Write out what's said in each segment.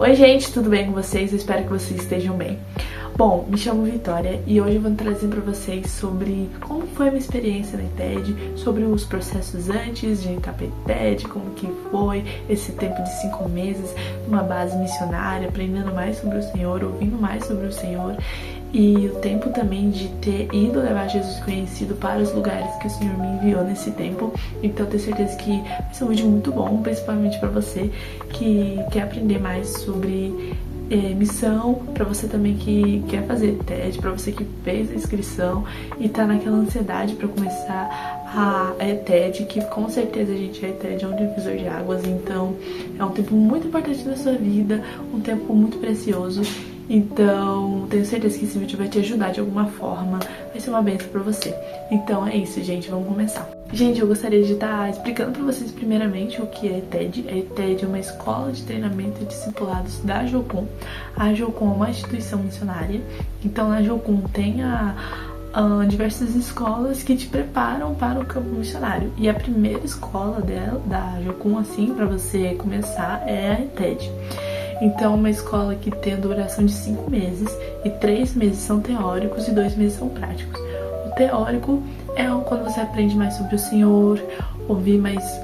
Oi gente, tudo bem com vocês? Eu espero que vocês estejam bem. Bom, me chamo Vitória e hoje eu vou trazer para vocês sobre como foi a minha experiência na ETED, sobre os processos antes de entrar para a ETED, como que foi esse tempo de 5 meses numa base missionária, aprendendo mais sobre o Senhor, ouvindo mais sobre o Senhor, e o tempo também de ter ido levar Jesus conhecido para os lugares que o Senhor me enviou nesse tempo. Então eu tenho certeza que vai ser um vídeo muito bom, principalmente para você que quer aprender mais sobre missão, para você também que quer fazer TED, para você que fez a inscrição e tá naquela ansiedade para começar a TED, que com certeza, gente, a TED é um divisor de águas. Então é um tempo muito importante na sua vida, um tempo muito precioso. Então, tenho certeza que esse vídeo vai te ajudar de alguma forma, vai ser uma bênção pra você. Então é isso, gente, vamos começar. Gente, eu gostaria de estar explicando pra vocês primeiramente o que é ETED. A ETED é uma escola de treinamento e discipulados da Jocum. A Jocum é uma instituição missionária, então na Jocum tem diversas escolas que te preparam para o campo missionário. E a primeira escola da Jocum, assim, pra você começar, é a ETED. Então, uma escola que tem a duração de 5 meses, e 3 meses são teóricos e 2 meses são práticos. O teórico é quando você aprende mais sobre o Senhor,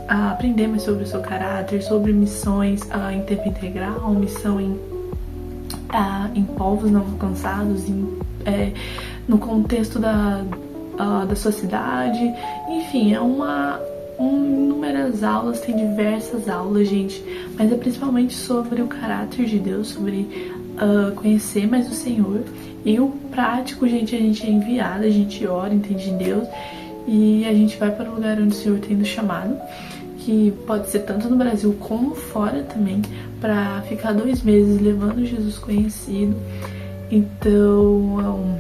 aprender mais sobre o seu caráter, sobre missões em tempo integral, missão em povos não alcançados, no contexto da sua cidade. Enfim, inúmeras aulas, tem diversas aulas, gente, mas é principalmente sobre o caráter de Deus, sobre conhecer mais o Senhor. E o prático, gente, a gente é enviado, a gente ora, entende Deus, e a gente vai para o lugar onde o Senhor tem nos chamado, que pode ser tanto no Brasil como fora também, para ficar 2 meses levando Jesus conhecido. Então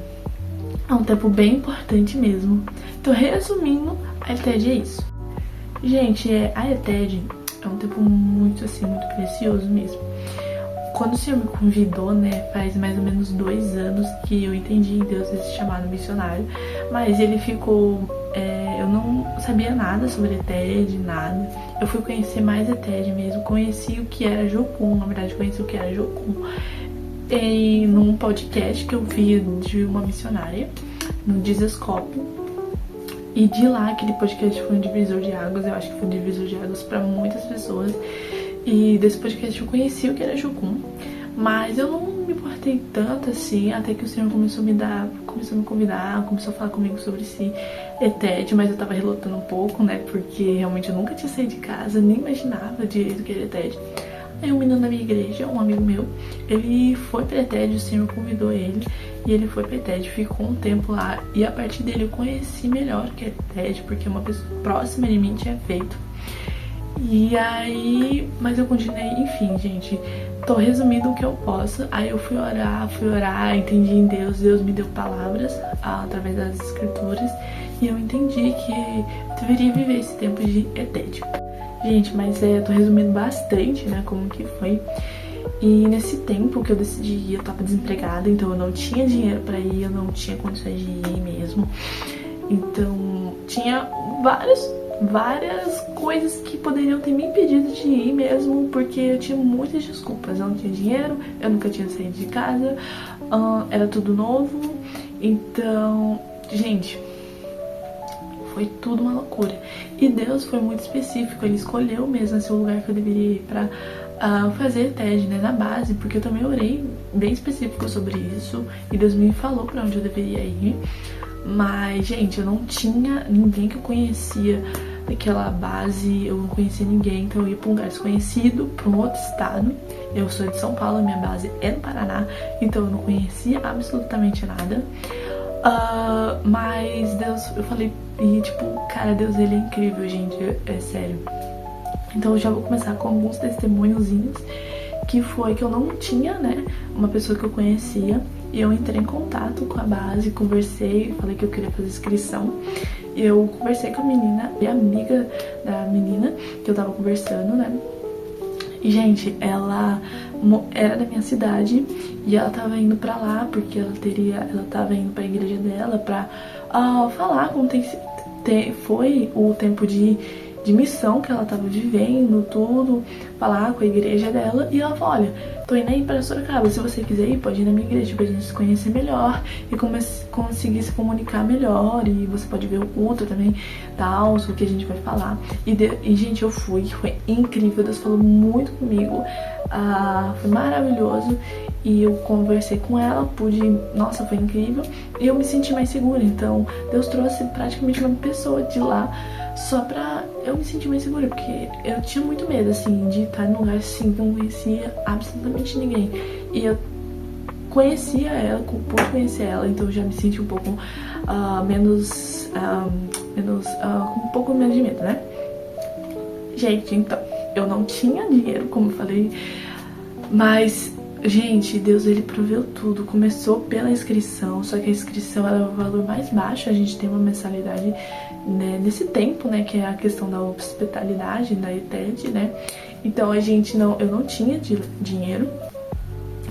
é um tempo bem importante mesmo. Então, resumindo, a ETED é isso. Gente, a ETED é um tempo muito, assim, muito precioso mesmo. Quando o Senhor me convidou, né, faz mais ou menos 2 anos que eu entendi em Deus esse chamado missionário, mas ele ficou... eu não sabia nada sobre ETED, nada. Eu fui conhecer mais ETED mesmo, conheci o que era Jocum, na verdade conheci o que era Jocum num podcast que eu vi de uma missionária, no Dizescope. E de lá, aquele podcast foi um divisor de águas, eu acho que foi um divisor de águas para muitas pessoas. E desse podcast eu conheci o que era Jocum, mas eu não me importei tanto assim, até que o Senhor começou a me convidar, começou a falar comigo sobre esse ETED, mas eu tava relutando um pouco, né, porque realmente eu nunca tinha saído de casa, nem imaginava direito o que era ETED. Aí um menino da minha igreja, um amigo meu, ele foi pra ETED, o Senhor convidou ele, e ele foi pra ETED, ficou um tempo lá, e a partir dele eu conheci melhor o que é ETED, porque uma pessoa próxima de mim tinha feito. E aí, mas eu continuei, enfim, gente, tô resumindo o que eu posso. Aí eu fui orar, entendi em Deus, Deus me deu palavras através das escrituras, e eu entendi que eu deveria viver esse tempo de ETED. Gente, mas eu tô resumindo bastante, né, como que foi. E nesse tempo que eu decidi ir, eu tava desempregada, então eu não tinha dinheiro pra ir, eu não tinha condições de ir mesmo. Então, tinha várias coisas que poderiam ter me impedido de ir mesmo, porque eu tinha muitas desculpas. Eu não tinha dinheiro, eu nunca tinha saído de casa, era tudo novo. Então, gente, foi tudo uma loucura. E Deus foi muito específico, Ele escolheu mesmo esse lugar que eu deveria ir pra fazer TED, né, na base, porque eu também orei bem específico sobre isso, e Deus me falou pra onde eu deveria ir. Mas, gente, eu não tinha ninguém que eu conhecia daquela base, eu não conhecia ninguém, então eu ia pra um lugar desconhecido, pra um outro estado. Eu sou de São Paulo, minha base é no Paraná, então eu não conhecia absolutamente nada. Mas Deus, eu falei, e tipo, cara, Deus, Ele é incrível, gente, é sério. Então eu já vou começar com alguns testemunhozinhos, que foi que eu não tinha, né, uma pessoa que eu conhecia, e eu entrei em contato com a base, conversei, falei que eu queria fazer inscrição. Eu conversei com a menina, e a amiga da menina que eu tava conversando, né, e gente, ela era da minha cidade e ela tava indo pra lá porque ela tava indo pra igreja dela pra falar como foi o tempo de de missão que ela tava vivendo, tudo, falar com a igreja dela. E ela falou, olha, tô indo aí pra Sorocaba, se você quiser ir, pode ir na minha igreja pra gente se conhecer melhor e conseguir se comunicar melhor, e você pode ver o culto também, tal, o que a gente vai falar. E gente, eu fui, foi incrível, Deus falou muito comigo, foi maravilhoso. E eu conversei com ela, nossa, foi incrível. E eu me senti mais segura. Então, Deus trouxe praticamente uma pessoa de lá só pra eu me sentir mais segura. Porque eu tinha muito medo, assim, de estar num lugar assim, que eu não conhecia absolutamente ninguém. E eu conhecia ela, pude conhecer ela, então eu já me senti um pouco com um pouco menos de medo, né? Gente, então, eu não tinha dinheiro, como eu falei, mas... Gente, Deus, ele proveu tudo. Começou pela inscrição, só que a inscrição era o valor mais baixo. A gente tem uma mensalidade, né, nesse tempo, né, que é a questão da hospitalidade, da ETED, né. Então eu não tinha dinheiro,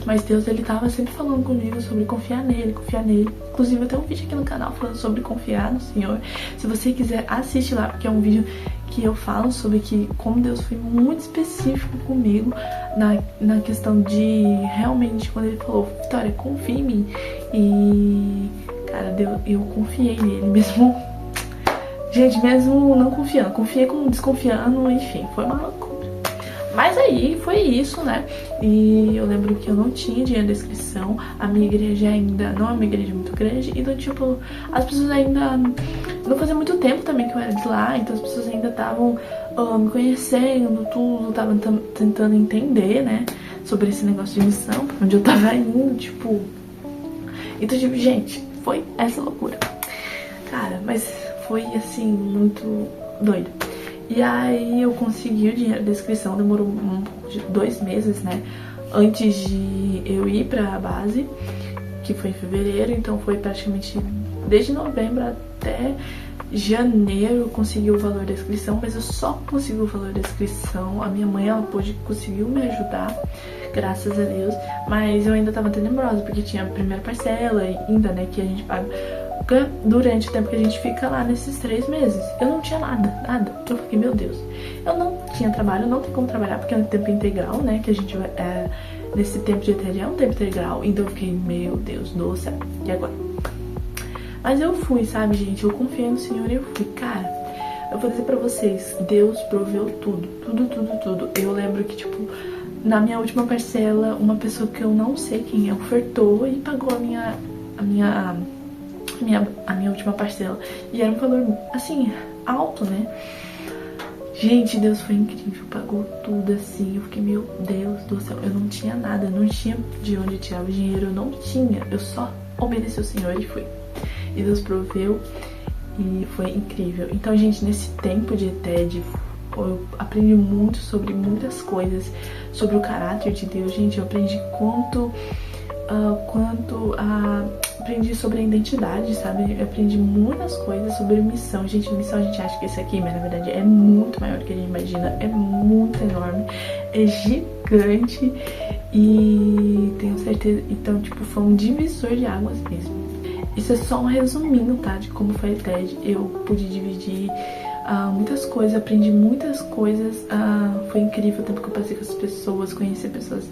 mas Deus, ele tava sempre falando comigo sobre confiar nele, confiar nele. Inclusive eu tenho um vídeo aqui no canal falando sobre confiar no Senhor. Se você quiser, assiste lá, porque é um vídeo que eu falo sobre como Deus foi muito específico comigo na questão de realmente, quando ele falou, Vitória, confia em mim. E, cara, eu confiei nele mesmo. Gente, mesmo não confiando, confiei como desconfiando, enfim, foi uma loucura. Mas aí foi isso, né? E eu lembro que eu não tinha dinheiro da inscrição. A minha igreja ainda não é uma igreja muito grande. Então, tipo, as pessoas ainda... Não fazia muito tempo também que eu era de lá. Então as pessoas ainda estavam me conhecendo, tudo. Estavam tentando entender, né? Sobre esse negócio de missão, pra onde eu tava indo, tipo... Então, tipo, gente, foi essa loucura. Cara, mas foi, assim, muito doido. E aí eu consegui o dinheiro da inscrição, demorou 2 meses, né, antes de eu ir pra base, que foi em fevereiro. Então foi praticamente desde novembro até janeiro eu consegui o valor da inscrição, mas eu só consegui o valor da inscrição. A minha mãe, ela conseguiu me ajudar, graças a Deus, mas eu ainda tava tenebrosa, porque tinha a primeira parcela ainda, né, que a gente paga durante o tempo que a gente fica lá nesses 3 meses. Eu não tinha nada. Eu fiquei, meu Deus, eu não tinha trabalho, não tem como trabalhar, porque é um tempo integral, né, que a gente vai, nesse tempo de ETED é um tempo integral. Então eu fiquei, meu Deus do céu, e agora? Mas eu fui, sabe, gente, eu confiei no Senhor e eu fui. Cara, eu vou dizer pra vocês, Deus proveu tudo. Eu lembro que, tipo, na minha última parcela, uma pessoa que eu não sei quem é ofertou e pagou a minha última parcela. E era um valor, assim, alto, né? Gente, Deus foi incrível, pagou tudo, assim. Eu fiquei, meu Deus do céu, eu não tinha nada, eu não tinha de onde tirar o dinheiro, eu não tinha, eu só obedeci ao Senhor e fui. E Deus proveu e foi incrível. Então, gente, nesse tempo de ETED, eu aprendi muito sobre muitas coisas, sobre o caráter de Deus. Gente, eu aprendi aprendi sobre a identidade, sabe? Eu aprendi muitas coisas sobre missão. Gente, missão a gente acha que esse aqui, mas na verdade é muito maior do que a gente imagina. É muito enorme, é gigante. E tenho certeza, então, tipo, foi um divisor de águas mesmo. Isso é só um resuminho, tá? De como foi a ETED. Eu pude dividir muitas coisas, aprendi muitas coisas. Foi incrível o tempo que eu passei com as pessoas, conheci pessoas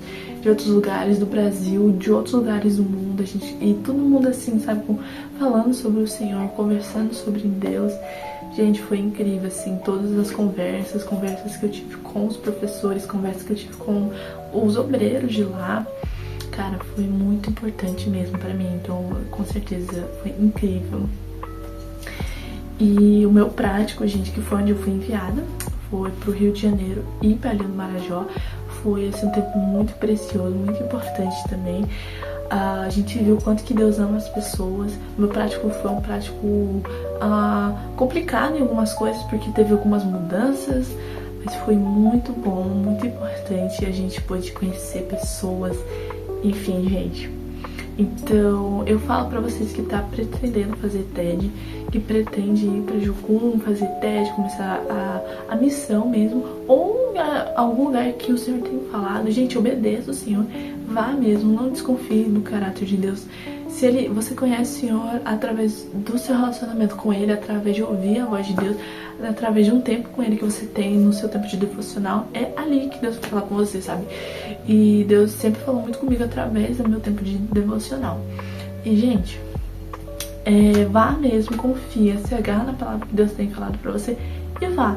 de outros lugares do Brasil, de outros lugares do mundo, e todo mundo assim, sabe, falando sobre o Senhor, conversando sobre Deus. Gente, foi incrível, assim, todas as conversas que eu tive com os professores, conversas que eu tive com os obreiros de lá. Cara, foi muito importante mesmo pra mim, então com certeza foi incrível. E o meu prático, gente, que foi onde eu fui enviada, foi pro Rio de Janeiro e pra Ilha do Marajó. Foi, assim, um tempo muito precioso, muito importante também. A gente viu o quanto que Deus ama as pessoas. O meu prático foi um prático complicado em algumas coisas, porque teve algumas mudanças, mas foi muito bom, muito importante. A gente pôde conhecer pessoas, enfim, gente. Então, eu falo pra vocês que tá pretendendo fazer TED, que pretende ir pra Jucum, fazer TED, começar a missão mesmo, ou algum lugar que o Senhor tem falado. Gente, obedeça o Senhor, vá mesmo, não desconfie do caráter de Deus. Se você conhece o Senhor através do seu relacionamento com Ele, através de ouvir a voz de Deus, através de um tempo com Ele que você tem no seu tempo de devocional, é ali que Deus vai falar com você, sabe? E Deus sempre falou muito comigo através do meu tempo de devocional. E, gente, vá mesmo, confia, se agarra na palavra que Deus tem falado pra você e vá.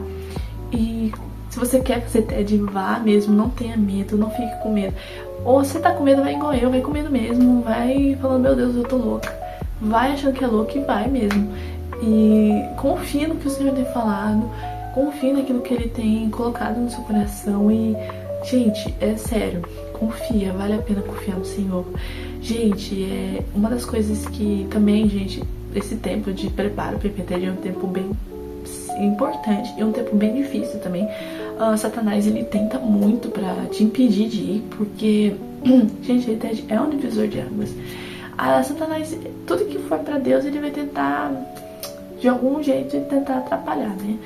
E se você quer fazer TED, vá mesmo, não tenha medo, não fique com medo. Ou se tá com medo, vai igual eu, vai com medo mesmo, vai falando, meu Deus, eu tô louca. Vai achando que é louca e vai mesmo. E confia no que o Senhor tem falado, confia naquilo que Ele tem colocado no seu coração e, gente, é sério, confia, vale a pena confiar no Senhor. Gente, uma das coisas que também, gente, esse tempo de preparo para o IPTED é um tempo bem importante e um tempo bem difícil também. Satanás, ele tenta muito pra te impedir de ir, porque, gente, o IPTED é um divisor de águas. Satanás, tudo que for pra Deus, ele vai tentar, de algum jeito, tentar atrapalhar, né?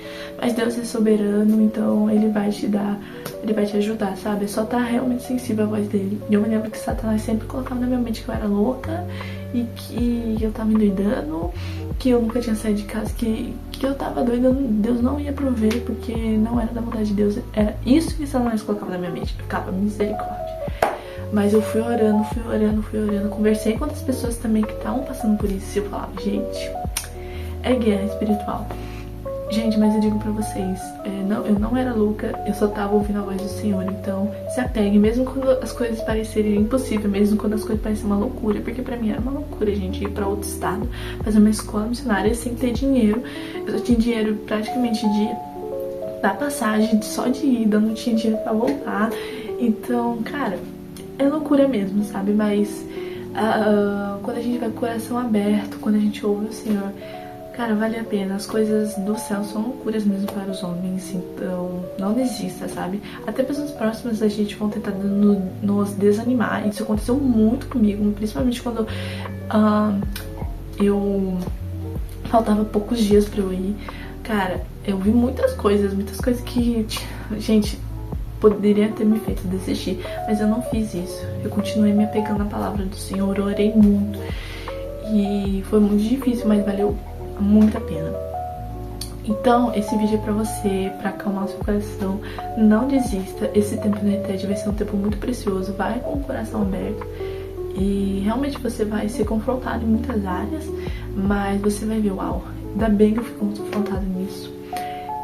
Mas Deus é soberano, então Ele vai te dar, Ele vai te ajudar, sabe? É só estar realmente sensível à voz dele. E eu me lembro que Satanás sempre colocava na minha mente que eu era louca e que eu tava endoidando, que eu nunca tinha saído de casa, que eu tava doida, Deus não ia prover, porque não era da vontade de Deus. Era isso que Satanás colocava na minha mente. Eu ficava, misericórdia. Mas eu fui orando, conversei com outras pessoas também que estavam passando por isso, e eu falava, gente, é guerra espiritual. Gente, mas eu digo pra vocês, eu não era louca, eu só tava ouvindo a voz do Senhor. Então, se apegue, mesmo quando as coisas parecerem impossíveis, mesmo quando as coisas parecem uma loucura, porque pra mim era uma loucura, gente, ir pra outro estado, fazer uma escola missionária sem ter dinheiro. Eu só tinha dinheiro praticamente da passagem, só de ida, não tinha dinheiro pra voltar. Então, cara, é loucura mesmo, sabe? Mas quando a gente vai com o coração aberto, quando a gente ouve o Senhor, cara, vale a pena. As coisas do céu são loucuras mesmo para os homens, então não desista, sabe? Até pessoas próximas da gente vão tentar nos desanimar. Isso aconteceu muito comigo, principalmente quando eu faltava poucos dias pra eu ir. Cara, eu vi muitas coisas que, gente, poderia ter me feito desistir, mas eu não fiz isso. Eu continuei me apegando na palavra do Senhor, orei muito. E foi muito difícil, mas valeu muito a pena. Então, esse vídeo é pra você, pra acalmar o seu coração. Não desista, esse tempo no IPTED vai ser um tempo muito precioso. Vai com o coração aberto e realmente você vai ser confrontado em muitas áreas, mas você vai ver, uau, ainda bem que eu fui confrontado nisso.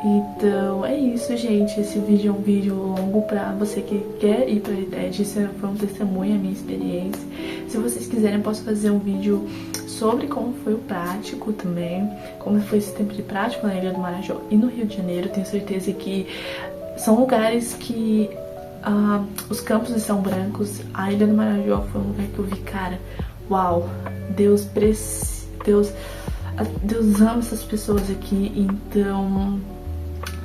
Então é isso, gente. Esse vídeo é um vídeo longo pra você que quer ir pra IPTED. Isso foi um testemunho, a minha experiência. Se vocês quiserem, eu posso fazer um vídeo sobre como foi o prático também, como foi esse tempo de prático na Ilha do Marajó e no Rio de Janeiro. Tenho certeza que são lugares que os campos são brancos. A Ilha do Marajó foi um lugar que eu vi, cara, uau, Deus ama essas pessoas aqui, então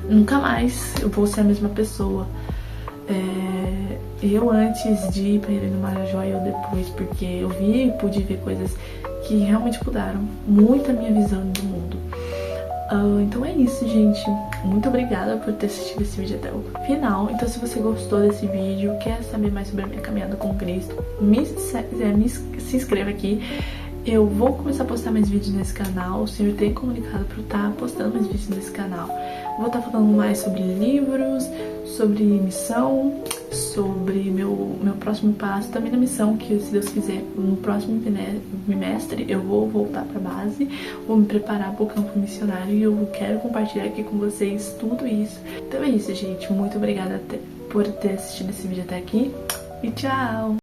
nunca mais eu vou ser a mesma pessoa. Eu antes de ir pra Ilha do Marajó e eu depois, porque eu vi e pude ver coisas que realmente mudaram muito a minha visão do mundo. Então é isso, gente. Muito obrigada por ter assistido esse vídeo até o final. Então, se você gostou desse vídeo, quer saber mais sobre a minha caminhada com Cristo, se inscreva aqui. Eu vou começar a postar mais vídeos nesse canal. O Senhor tem comunicado para eu estar postando mais vídeos nesse canal. Vou estar falando mais sobre livros, sobre missão, sobre meu próximo passo, também na missão, que se Deus quiser, no próximo bimestre eu vou voltar para a base, vou me preparar para o campo missionário e eu quero compartilhar aqui com vocês tudo isso. Então é isso, gente. Muito obrigada por ter assistido esse vídeo até aqui e tchau!